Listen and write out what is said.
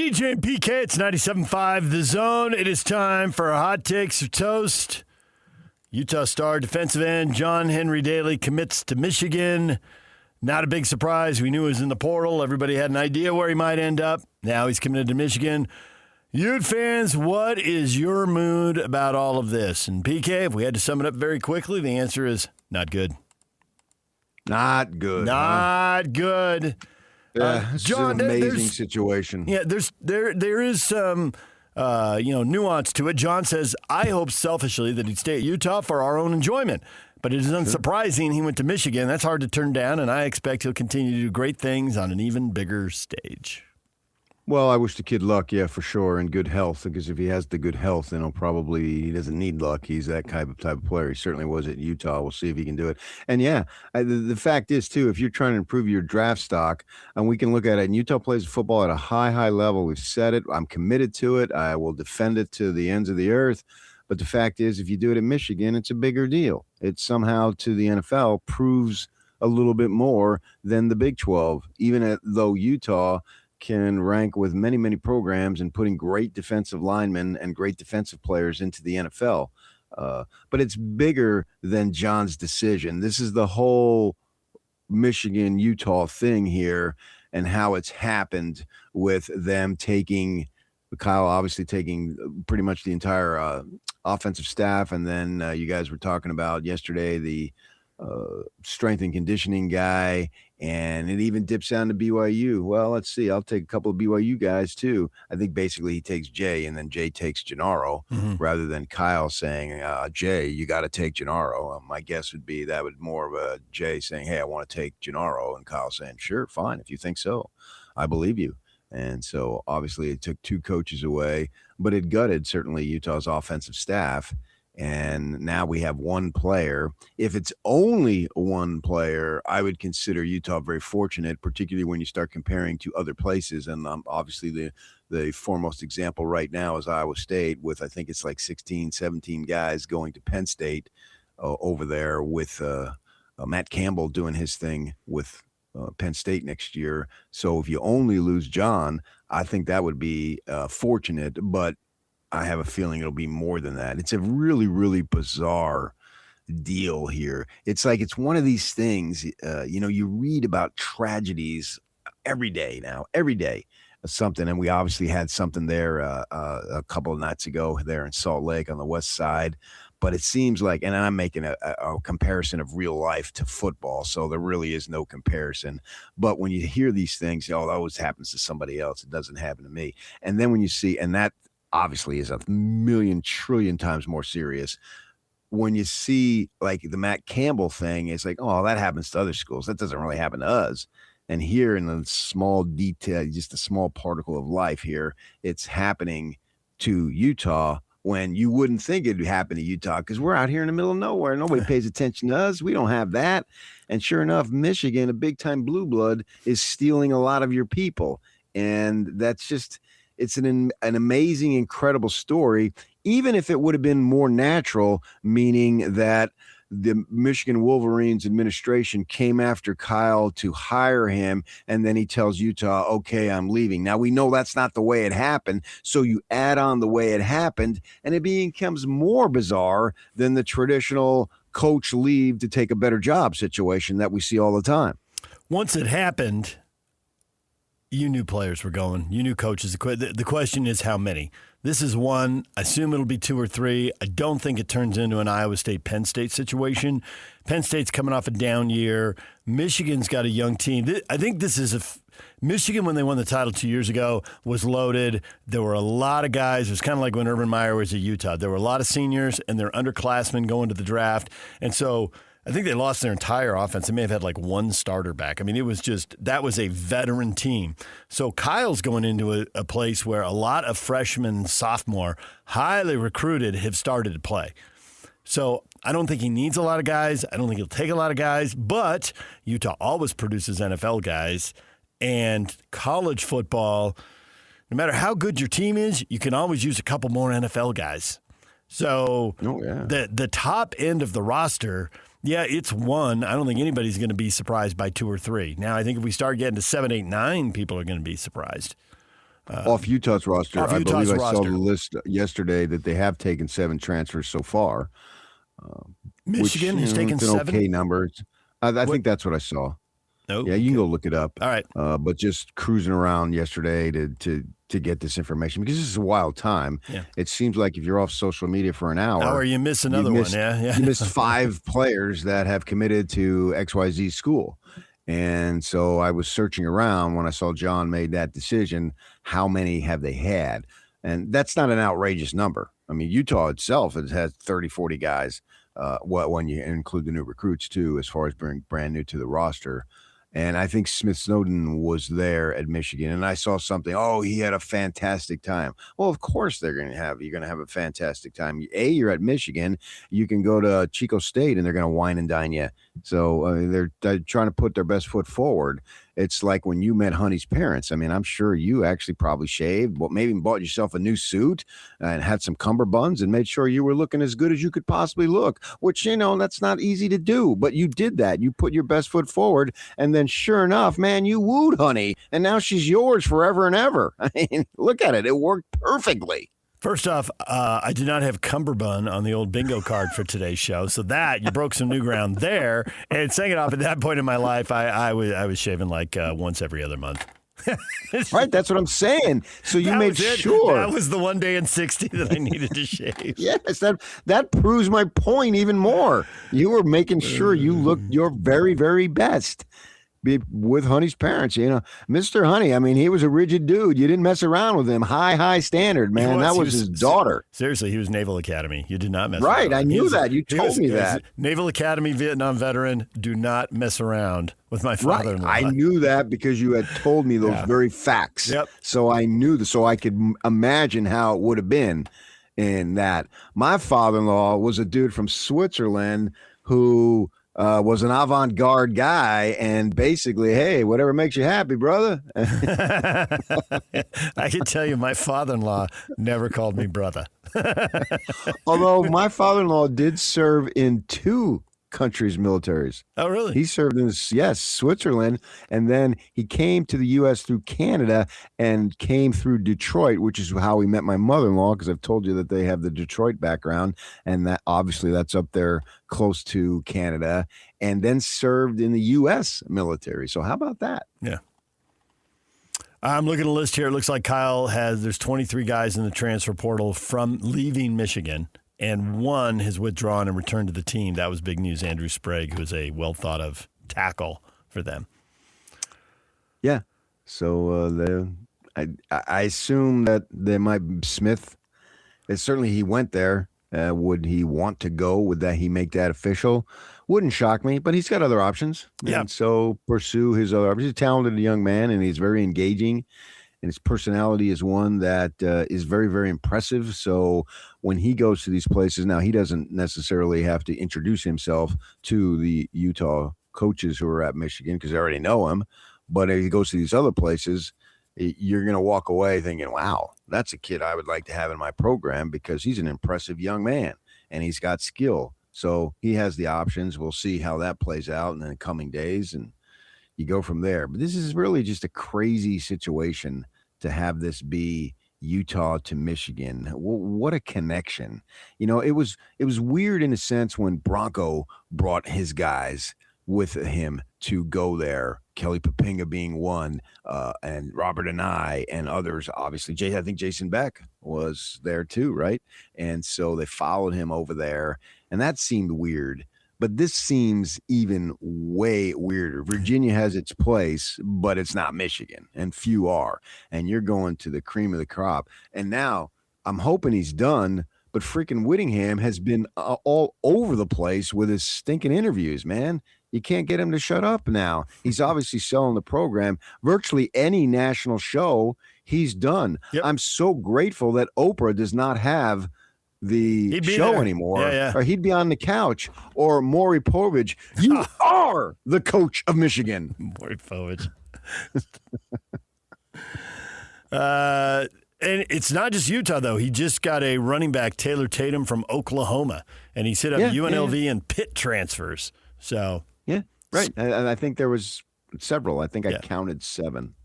DJ and PK, it's 97.5 The Zone. It is time for a hot takes or toast. Utah star defensive end John Henry Daley commits to Michigan. Not a big surprise. We knew he was in the portal. Everybody had an idea where he might end up. Now he's committed to Michigan. Ute fans, what is your mood about all of this? And PK, if we had to sum it up very quickly, the answer is not good. Not good. Not good. Yeah, it's John, an amazing situation. Yeah, there is some nuance to it. John says, I hope selfishly that he'd stay at Utah for our own enjoyment. But it is unsurprising he went to Michigan. That's hard to turn down, and I expect he'll continue to do great things on an even bigger stage. Well, I wish the kid luck, yeah, for sure, and good health, because if he has the good health, then he doesn't need luck. He's that type of player. He certainly was at Utah. We'll see if he can do it. And yeah, the fact is, too, if you're trying to improve your draft stock, and we can look at it, and Utah plays football at a high level. We've said it. I'm committed to it. I will defend it to the ends of the earth. But the fact is, if you do it at Michigan, it's a bigger deal. It somehow, to the NFL, proves a little bit more than the Big 12, even though Utah can rank with many programs and putting great defensive linemen and great defensive players into the NFL. But it's bigger than John's decision. This is the whole Michigan-Utah thing here and how it's happened with them taking Kyle obviously taking pretty much the entire offensive staff. And then you guys were talking about yesterday the strength and conditioning guy, and it even dips down to BYU. Well, let's see. I'll take a couple of BYU guys too. I think basically he takes Jay, and then Jay takes Gennaro, rather than Kyle saying, Jay, you got to take Gennaro. My guess would be that would more of a Jay saying, hey, I want to take Gennaro, and Kyle saying, sure, fine, if you think so. I believe you. And so obviously it took two coaches away, but it gutted certainly Utah's offensive staff. And now we have one player. If it's only one player, I would consider Utah very fortunate, particularly when you start comparing to other places. And obviously the foremost example right now is Iowa State with, I think it's like 16, 17 guys going to Penn State over there with Matt Campbell doing his thing with Penn State next year. So if you only lose John, I think that would be fortunate, but I have a feeling it'll be more than that. It's a really bizarre deal here. It's like it's one of these things, you read about tragedies every day, something. And we obviously had something there a couple of nights ago there in Salt Lake on the west side. But it seems like, and I'm making a comparison of real life to football, so there really is no comparison. But when you hear these things, that always happens to somebody else. It doesn't happen to me. And then when you see, and that obviously is a million trillion times more serious. When you see like the Matt Campbell thing, it's like, oh, that happens to other schools. That doesn't really happen to us. And here in the small detail, just a small particle of life here, it's happening to Utah when you wouldn't think it would happen to Utah because we're out here in the middle of nowhere. Nobody pays attention to us. We don't have that. And sure enough, Michigan, a big-time blue blood, is stealing a lot of your people. And that's just – it's an amazing, incredible story, even if it would have been more natural, meaning that the Michigan Wolverines administration came after Kyle to hire him, and then he tells Utah, okay, I'm leaving. Now, we know that's not the way it happened, so you add on the way it happened, and it becomes more bizarre than the traditional coach leave to take a better job situation that we see all the time. Once it happened, you knew players were going. You knew coaches. The question is how many. This is one. I assume it'll be two or three. I don't think it turns into an Iowa State-Penn State situation. Penn State's coming off a down year. Michigan's got a young team. I think this is Michigan, when they won the title 2 years ago, was loaded. There were a lot of guys. It was kind of like when Urban Meyer was at Utah. There were a lot of seniors, and they're underclassmen going to the draft. And so I think they lost their entire offense. They may have had like one starter back. I mean, it was that was a veteran team. So Kyle's going into a place where a lot of freshmen, sophomore, highly recruited have started to play. So I don't think he needs a lot of guys. I don't think he'll take a lot of guys. But Utah always produces NFL guys. And college football, no matter how good your team is, you can always use a couple more NFL guys. So the top end of the roster – yeah, it's one. I don't think anybody's going to be surprised by two or three. Now, I think if we start getting to 7, 8, 9, people are going to be surprised. Off Utah's roster, off I Utah's believe I saw roster. the list yesterday that they have taken 7 transfers so far, Michigan which has taken it's an 7. okay number. I think that's what I saw. Oh, Yeah, you can go look it up. All right. But just cruising around yesterday to get this information because this is a wild time. Yeah. It seems like if you're off social media for an hour, you miss another one. Yeah. You missed 5 players that have committed to XYZ school. And so I was searching around when I saw John made that decision. How many have they had? And that's not an outrageous number. I mean, Utah itself has had 30, 40 guys, when you include the new recruits, too, as far as being brand new to the roster. And I think Smith Snowden was there at Michigan. And I saw something, he had a fantastic time. Well, of course you're going to have a fantastic time. You're at Michigan. You can go to Chico State and they're going to wine and dine you. So they're trying to put their best foot forward. It's like when you met Honey's parents. I mean, I'm sure you actually probably shaved, maybe bought yourself a new suit and had some cummerbunds and made sure you were looking as good as you could possibly look, which, that's not easy to do. But you did that. You put your best foot forward. And then sure enough, man, you wooed Honey. And now she's yours forever and ever. I mean, look at it. It worked perfectly. First off, I did not have cummerbund on the old bingo card for today's show, so that you broke some new ground there. And second off, at that point in my life, I was shaving like once every other month. Right, that's what I'm saying. So you made sure that was the one day in 60 that I needed to shave. Yes, that proves my point even more. You were making sure you looked your very, very best. With Honey's parents, Mr. Honey. I mean, he was a rigid dude. You didn't mess around with him. High standard, man. That was his daughter. Seriously, he was Naval Academy. You did not mess right, around. I knew that. You told me that. Naval Academy Vietnam veteran. Do not mess around with my father-in-law. Right. I knew that because you had told me those very facts. Yep. So I knew that. So I could imagine how it would have been in that. My father-in-law was a dude from Switzerland who was an avant-garde guy and basically, hey, whatever makes you happy, brother. I can tell you my father-in-law never called me brother. Although my father-in-law did serve in 2 countries' militaries. Oh, really? He served in, Switzerland, and then he came to the U.S. through Canada and came through Detroit, which is how we met my mother-in-law, because I've told you that they have the Detroit background, and that obviously that's up there close to Canada, and then served in the U.S. military. So how about that? Yeah. I'm looking at a list here. It looks like there's 23 guys in the transfer portal from leaving Michigan. And 1 has withdrawn and returned to the team. That was big news. Andrew Sprague, who's a well-thought-of tackle for them. Yeah. So I assume that there might be Smith. Certainly he went there. Would he want to go? Would he make that official? Wouldn't shock me, but he's got other options. Yeah. And so pursue his other options. He's a talented young man, and he's very engaging. And his personality is one that is very, very impressive. So when he goes to these places, now he doesn't necessarily have to introduce himself to the Utah coaches who are at Michigan because they already know him. But if he goes to these other places, you're going to walk away thinking, wow, that's a kid I would like to have in my program because he's an impressive young man and he's got skill. So he has the options. We'll see how that plays out in the coming days. And you go from there. But this is really just a crazy situation to have this be Utah to Michigan. What a connection. It was weird in a sense when Bronco brought his guys with him to go there. Kelly Papinga being one, and Robert Anai and others. Obviously, I think Jason Beck was there too, right? And so they followed him over there, and that seemed weird. But this seems even way weirder. Virginia has its place, but it's not Michigan, and few are. And you're going to the cream of the crop. And now I'm hoping he's done, but freaking Whittingham has been all over the place with his stinking interviews, man. You can't get him to shut up now. He's obviously selling the program. Virtually any national show he's done. Yep. I'm so grateful that Oprah does not have the show there anymore, yeah. Or he'd be on the couch. Or Maury Povich, you are the coach of Michigan. Maury Povich. And it's not just Utah, though. He just got a running back, Taylor Tatum, from Oklahoma, and he's hit up UNLV and Pitt transfers. So yeah, right. And I think there was several. I think I counted 7.